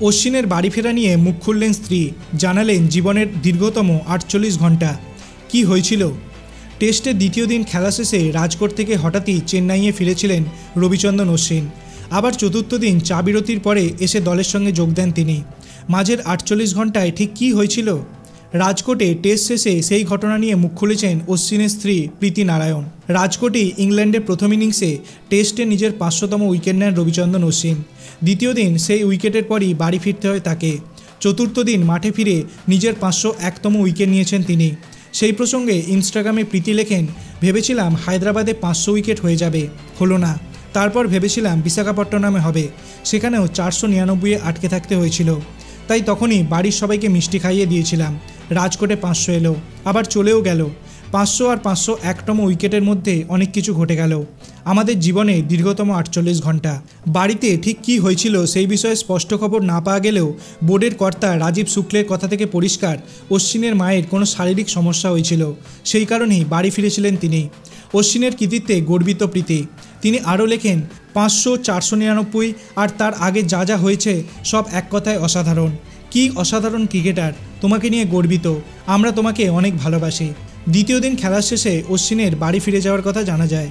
অশ্বিনের বাড়ি ফেরা নিয়ে মুখ খুললেন স্ত্রী, জানালেন জীবনের দীর্ঘতম ৪৮ ঘন্টা কি হয়েছিল। টেস্টের দ্বিতীয় দিন খেলা শেষে রাজকোট থেকে হঠাৎই চেন্নাইয়ে ফিরেছিলেন রবিচন্দ্রন অশ্বিন। আবার চতুর্থ দিন চা বিরতির পরে এসে দলের সঙ্গে যোগ দেন তিনি। মাঝের ৪৮ ঘন্টায় ঠিক কী হয়েছিল? রাজকোটে টেস্ট শেষে সেই ঘটনা নিয়ে মুখ খুলেছেন অশ্বিনের স্ত্রী প্রীতি নারায়ণ। রাজকোটেই ইংল্যান্ডের প্রথম ইনিংসে টেস্টে নিজের ৫০০তম উইকেট নেন রবিচন্দ্রন অশ্বিন। দ্বিতীয় দিন সেই উইকেটের পরই বাড়ি ফিরতে হয় তাকে। চতুর্থ দিন মাঠে ফিরে নিজের ৫০১তম উইকেট নিয়েছেন তিনি। সেই প্রসঙ্গে ইনস্টাগ্রামে প্রীতি লেখেন, ভেবেছিলাম হায়দ্রাবাদে ৫০০ উইকেট হয়ে যাবে, হলো না। তারপর ভেবেছিলাম বিশাখাপট্টনমে হবে, সেখানেও ৪৯৯ আটকে থাকতে হয়েছিল। তাই তখনই বাড়ির সবাইকে মিষ্টি খাইয়ে দিয়েছিলাম। রাজকোটে ৫০০ এলো, আবার চলেও গেল। ৫০০ আর ৫০১তম উইকেটের মধ্যে অনেক কিছু ঘটে গেল। আমাদের জীবনে দীর্ঘতম ৪৮ ঘন্টা। বাড়িতে ঠিক কী হয়েছিল সেই বিষয়ে স্পষ্ট খবর না পাওয়া গেলেও বোর্ডের কর্তা রাজীব শুক্লের কথা থেকে পরিষ্কার, অশ্বিনের মায়ের কোনো শারীরিক সমস্যা হয়েছিল, সেই কারণেই বাড়ি ফিরেছিলেন তিনি। অশ্বিনের কৃতিত্বে গর্বিত প্রীতি। তিনি আরও লেখেন, ৫০০, ৪৯৯ আর তার আগে যা যা হয়েছে সব এক কথায় অসাধারণ। কি অসাধারণ ক্রিকেটার, তোমাকে নিয়ে গর্বিত, আমরা তোমাকে অনেক ভালোবাসি। দ্বিতীয় দিন খেলার শেষে অশ্বিনের বাড়ি ফিরে যাওয়ার কথা জানা যায়।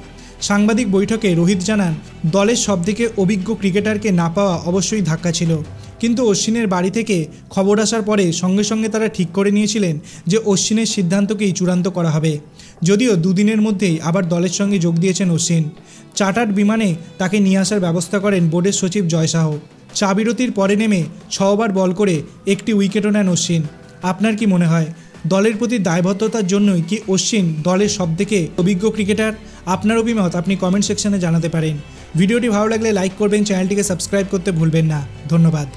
সাংবাদিক বৈঠকে রোহিত জানান, দলের সবথেকে অভিজ্ঞ ক্রিকেটারকে না পাওয়া অবশ্যই ধাক্কা ছিল, কিন্তু অশ্বিনের বাড়ি থেকে খবর আসার পরে সঙ্গে সঙ্গে তারা ঠিক করে নিয়েছিলেন যে অশ্বিনের সিদ্ধান্তকেই চূড়ান্ত করা হবে। যদিও দুদিনের মধ্যেই আবার দলের সঙ্গে যোগ দিয়েছেন অশ্বিন। চার্টার্ড বিমানে তাকে নিয়ে আসার ব্যবস্থা করেন বোর্ডের সচিব জয় সাহ। চা বিরতির পরে নেমে ৬ ওভার বল করে একটি উইকেটও নেন অশ্বিন। আপনার কি মনে হয়, দলের প্রতি দায়বদ্ধতার জন্যই কি অশ্বিন দলের সবথেকে অভিজ্ঞ ক্রিকেটার? আপনার অভিমত আপনি কমেন্ট সেকশনে জানাতে পারেন। ভিডিওটি ভালো লাগলে লাইক করবেন, চ্যানেলটিকে সাবস্ক্রাইব করতে ভুলবেন না। ধন্যবাদ।